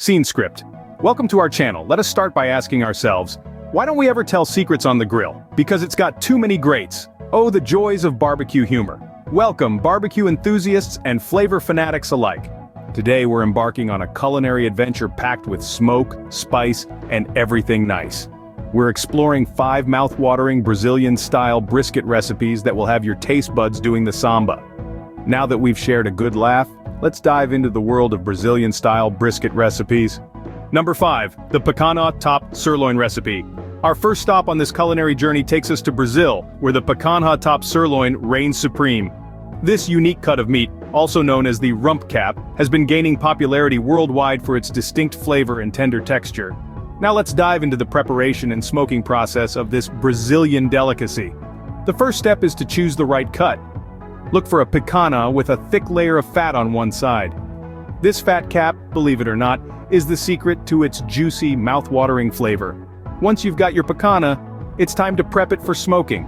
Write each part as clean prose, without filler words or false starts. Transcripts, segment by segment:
Scene script. Welcome to our channel. Let us start by asking ourselves, why don't we ever tell secrets on the grill? Because it's got too many greats. Oh, the joys of barbecue humor. Welcome, barbecue enthusiasts and flavor fanatics alike. Today we're embarking on a culinary adventure packed with smoke, spice, and everything nice. We're exploring 5 mouth-watering Brazilian-style brisket recipes that will have your taste buds doing the samba. Now that we've shared a good laugh, let's dive into the world of Brazilian-style brisket recipes. Number 5, the Panha top sirloin recipe. Our first stop on this culinary journey takes us to Brazil, where the Panha top sirloin reigns supreme. This unique cut of meat, also known as the rump cap, has been gaining popularity worldwide for its distinct flavor and tender texture. Now let's dive into the preparation and smoking process of this Brazilian delicacy. The first step is to choose the right cut. Look for a picanha with a thick layer of fat on one side. This fat cap, believe it or not, is the secret to its juicy, mouth-watering flavor. Once you've got your picanha, it's time to prep it for smoking.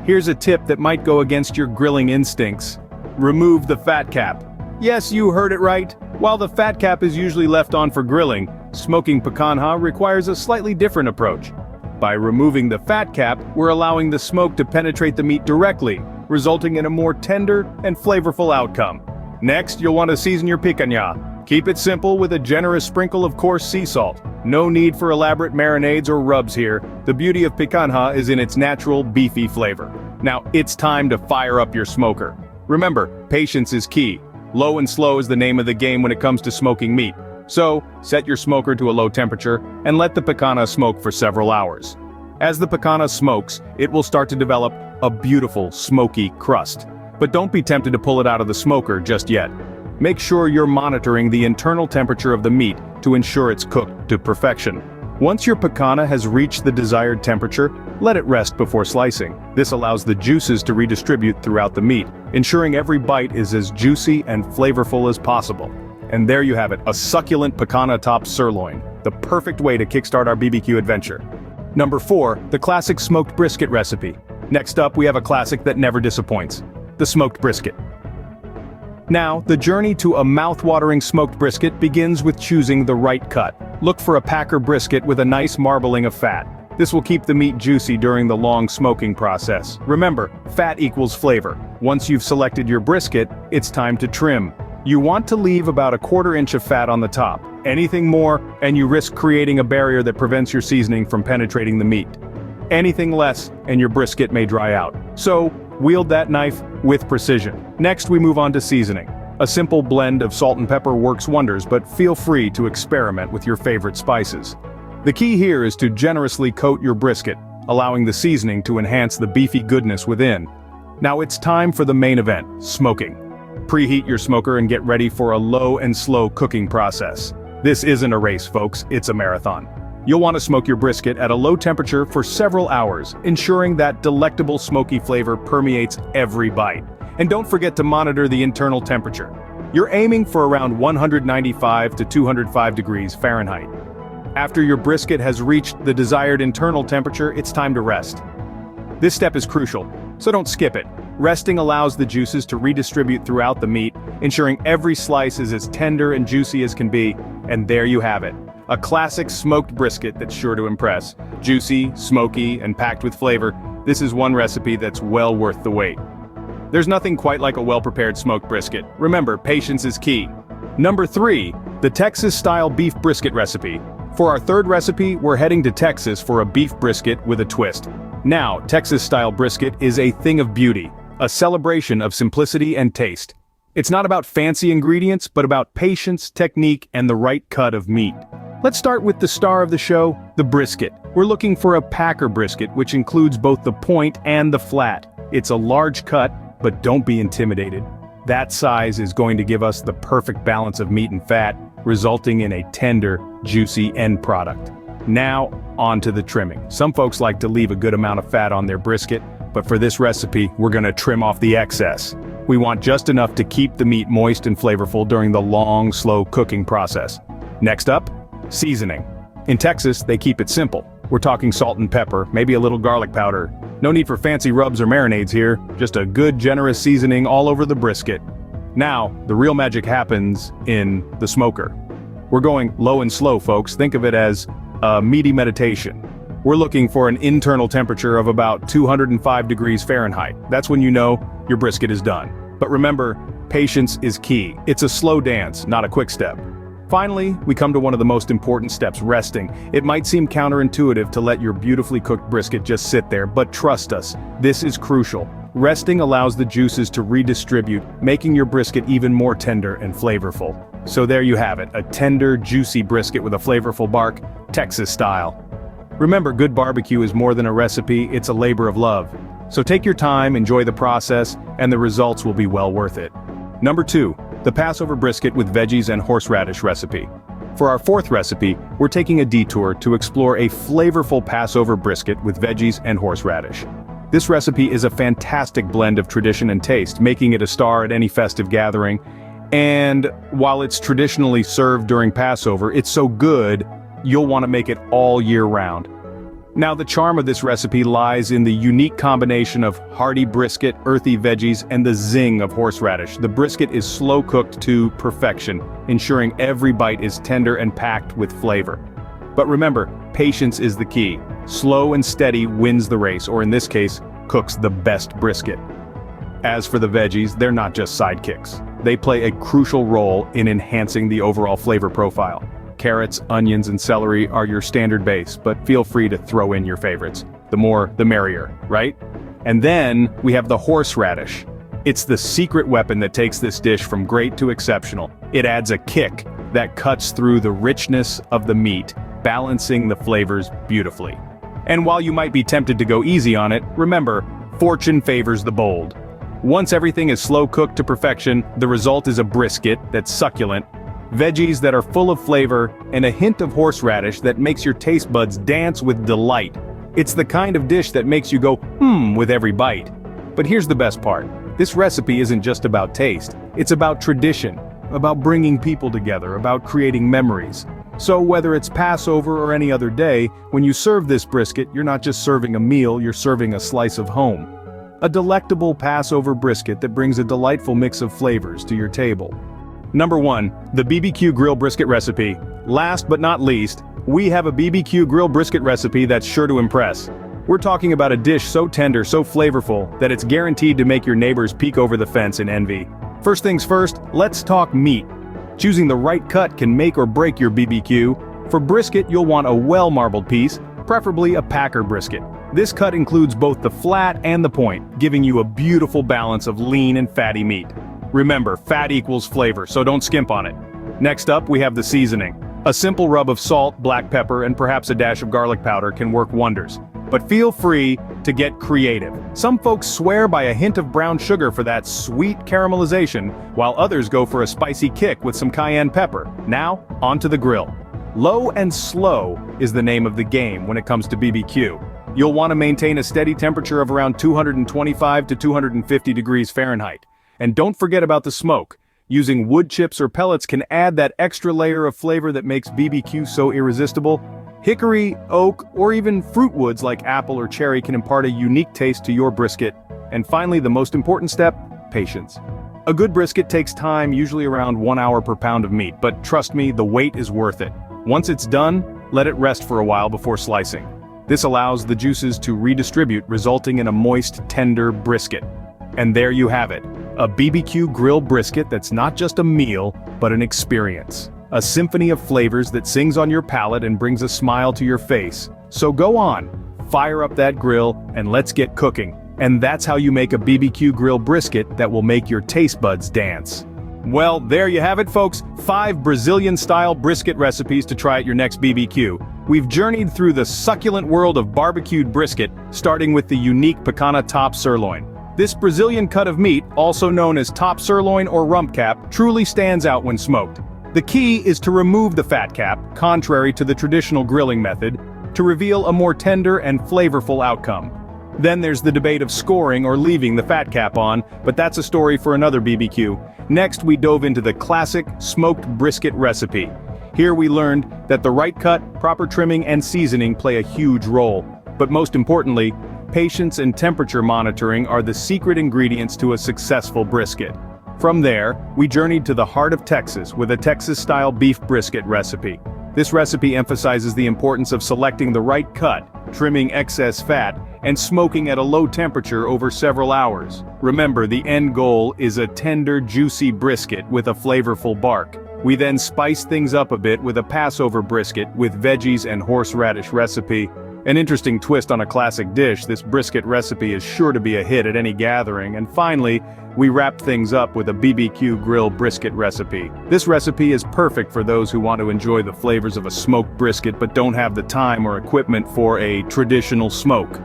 Here's a tip that might go against your grilling instincts. Remove the fat cap. Yes, you heard it right. While the fat cap is usually left on for grilling, smoking picanha requires a slightly different approach. By removing the fat cap, we're allowing the smoke to penetrate the meat directly, resulting in a more tender and flavorful outcome. Next, you'll want to season your picanha. Keep it simple with a generous sprinkle of coarse sea salt. No need for elaborate marinades or rubs here. The beauty of picanha is in its natural, beefy flavor. Now, it's time to fire up your smoker. Remember, patience is key. Low and slow is the name of the game when it comes to smoking meat. So, set your smoker to a low temperature and let the picanha smoke for several hours. As the picanha smokes, it will start to develop a beautiful, smoky crust. But don't be tempted to pull it out of the smoker just yet. Make sure you're monitoring the internal temperature of the meat to ensure it's cooked to perfection. Once your picanha has reached the desired temperature, let it rest before slicing. This allows the juices to redistribute throughout the meat, ensuring every bite is as juicy and flavorful as possible. And there you have it, a succulent picanha top sirloin, the perfect way to kickstart our BBQ adventure. Number 4, the classic smoked brisket recipe. Next up, we have a classic that never disappoints, the smoked brisket. Now, the journey to a mouth-watering smoked brisket begins with choosing the right cut. Look for a Packer brisket with a nice marbling of fat. This will keep the meat juicy during the long smoking process. Remember, fat equals flavor. Once you've selected your brisket, it's time to trim. You want to leave about 1/4 inch of fat on the top. Anything more, and you risk creating a barrier that prevents your seasoning from penetrating the meat. Anything less, and your brisket may dry out. So, wield that knife with precision. Next, we move on to seasoning. A simple blend of salt and pepper works wonders, but feel free to experiment with your favorite spices. The key here is to generously coat your brisket, allowing the seasoning to enhance the beefy goodness within. Now it's time for the main event, smoking. Preheat your smoker and get ready for a low and slow cooking process. This isn't a race, folks, it's a marathon. You'll want to smoke your brisket at a low temperature for several hours, ensuring that delectable smoky flavor permeates every bite. And don't forget to monitor the internal temperature. You're aiming for around 195 to 205 degrees Fahrenheit. After your brisket has reached the desired internal temperature, it's time to rest. This step is crucial, so don't skip it. Resting allows the juices to redistribute throughout the meat, ensuring every slice is as tender and juicy as can be, and there you have it. A classic smoked brisket that's sure to impress. Juicy, smoky, and packed with flavor, this is one recipe that's well worth the wait. There's nothing quite like a well-prepared smoked brisket. Remember, patience is key. Number 3, the Texas-style beef brisket recipe. For our third recipe, we're heading to Texas for a beef brisket with a twist. Now, Texas-style brisket is a thing of beauty, a celebration of simplicity and taste. It's not about fancy ingredients, but about patience, technique, and the right cut of meat. Let's start with the star of the show, the brisket. We're looking for a Packer brisket, which includes both the point and the flat. It's a large cut, but don't be intimidated. That size is going to give us the perfect balance of meat and fat, resulting in a tender, juicy end product. Now, on to the trimming. Some folks like to leave a good amount of fat on their brisket, but for this recipe, we're gonna trim off the excess. We want just enough to keep the meat moist and flavorful during the long, slow cooking process. Next up, seasoning. In Texas, they keep it simple. We're talking salt and pepper, maybe a little garlic powder. No need for fancy rubs or marinades here, just a good generous seasoning all over the brisket. Now, the real magic happens in the smoker. We're going low and slow, folks. Think of it as a meaty meditation. We're looking for an internal temperature of about 205 degrees Fahrenheit. That's when you know your brisket is done. But remember, patience is key. It's a slow dance, not a quick step. Finally, we come to one of the most important steps, resting. It might seem counterintuitive to let your beautifully cooked brisket just sit there, but trust us, this is crucial. Resting allows the juices to redistribute, making your brisket even more tender and flavorful. So there you have it, a tender, juicy brisket with a flavorful bark, Texas style. Remember, good barbecue is more than a recipe, it's a labor of love. So take your time, enjoy the process, and the results will be well worth it. Number 2, the Passover Brisket with veggies and horseradish recipe. For our 4th recipe, we're taking a detour to explore a flavorful Passover brisket with veggies and horseradish. This recipe is a fantastic blend of tradition and taste, making it a star at any festive gathering. And while it's traditionally served during Passover, it's so good, you'll want to make it all year round. Now, the charm of this recipe lies in the unique combination of hearty brisket, earthy veggies, and the zing of horseradish. The brisket is slow cooked to perfection, ensuring every bite is tender and packed with flavor. But remember, patience is the key. Slow and steady wins the race, or in this case, cooks the best brisket. As for the veggies, they're not just sidekicks. They play a crucial role in enhancing the overall flavor profile. Carrots, onions, and celery are your standard base, but feel free to throw in your favorites. The more, the merrier, right? And then we have the horseradish. It's the secret weapon that takes this dish from great to exceptional. It adds a kick that cuts through the richness of the meat, balancing the flavors beautifully. And while you might be tempted to go easy on it, remember, fortune favors the bold. Once everything is slow cooked to perfection, the result is a brisket that's succulent, veggies that are full of flavor, and a hint of horseradish that makes your taste buds dance with delight. It's the kind of dish that makes you go, with every bite. But here's the best part. This recipe isn't just about taste. It's about tradition, about bringing people together, about creating memories. So whether it's Passover or any other day, when you serve this brisket, you're not just serving a meal, you're serving a slice of home. A delectable Passover brisket that brings a delightful mix of flavors to your table. Number 1, the BBQ Grill Brisket recipe. Last but not least, we have a BBQ Grill Brisket recipe that's sure to impress. We're talking about a dish so tender, so flavorful, that it's guaranteed to make your neighbors peek over the fence in envy. First things first, let's talk meat. Choosing the right cut can make or break your BBQ. For brisket, you'll want a well-marbled piece, preferably a Packer brisket. This cut includes both the flat and the point, giving you a beautiful balance of lean and fatty meat. Remember, fat equals flavor, so don't skimp on it. Next up, we have the seasoning. A simple rub of salt, black pepper, and perhaps a dash of garlic powder can work wonders. But feel free to get creative. Some folks swear by a hint of brown sugar for that sweet caramelization, while others go for a spicy kick with some cayenne pepper. Now, onto the grill. Low and slow is the name of the game when it comes to BBQ. You'll want to maintain a steady temperature of around 225 to 250 degrees Fahrenheit. And don't forget about the smoke. Using wood chips or pellets can add that extra layer of flavor that makes BBQ so irresistible. Hickory, oak, or even fruit woods like apple or cherry can impart a unique taste to your brisket. And finally, the most important step, patience. A good brisket takes time, usually around 1 hour per pound of meat, but trust me, the wait is worth it. Once it's done, let it rest for a while before slicing. This allows the juices to redistribute, resulting in a moist, tender brisket. And there you have it, a BBQ Grill Brisket that's not just a meal, but an experience. A symphony of flavors that sings on your palate and brings a smile to your face. So go on, fire up that grill, and let's get cooking. And that's how you make a BBQ Grill Brisket that will make your taste buds dance. Well, there you have it, folks. 5 Brazilian-style brisket recipes to try at your next BBQ. We've journeyed through the succulent world of barbecued brisket, starting with the unique Panha top sirloin. This Brazilian cut of meat, also known as top sirloin or rump cap, truly stands out when smoked. The key is to remove the fat cap, contrary to the traditional grilling method, to reveal a more tender and flavorful outcome. Then there's the debate of scoring or leaving the fat cap on, but that's a story for another BBQ. Next, we dove into the classic smoked brisket recipe. Here we learned that the right cut, proper trimming, and seasoning play a huge role. But most importantly, patience and temperature monitoring are the secret ingredients to a successful brisket. From there, we journeyed to the heart of Texas with a Texas-style beef brisket recipe. This recipe emphasizes the importance of selecting the right cut, trimming excess fat, and smoking at a low temperature over several hours. Remember, the end goal is a tender, juicy brisket with a flavorful bark. We then spiced things up a bit with a Passover brisket with veggies and horseradish recipe. An interesting twist on a classic dish, this brisket recipe is sure to be a hit at any gathering. And finally, we wrapped things up with a BBQ Grill Brisket recipe. This recipe is perfect for those who want to enjoy the flavors of a smoked brisket but don't have the time or equipment for a traditional smoke.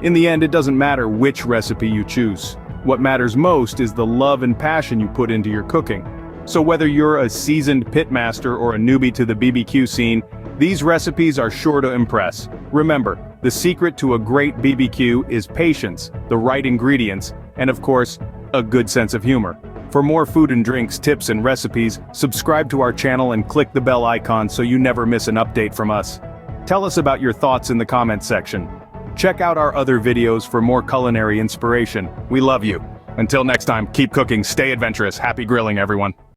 In the end, it doesn't matter which recipe you choose. What matters most is the love and passion you put into your cooking. So whether you're a seasoned pitmaster or a newbie to the BBQ scene, these recipes are sure to impress. Remember, the secret to a great BBQ is patience, the right ingredients, and of course, a good sense of humor. For more food and drinks, tips and recipes, subscribe to our channel and click the bell icon so you never miss an update from us. Tell us about your thoughts in the comments section. Check out our other videos for more culinary inspiration. We love you. Until next time, keep cooking, stay adventurous, happy grilling everyone.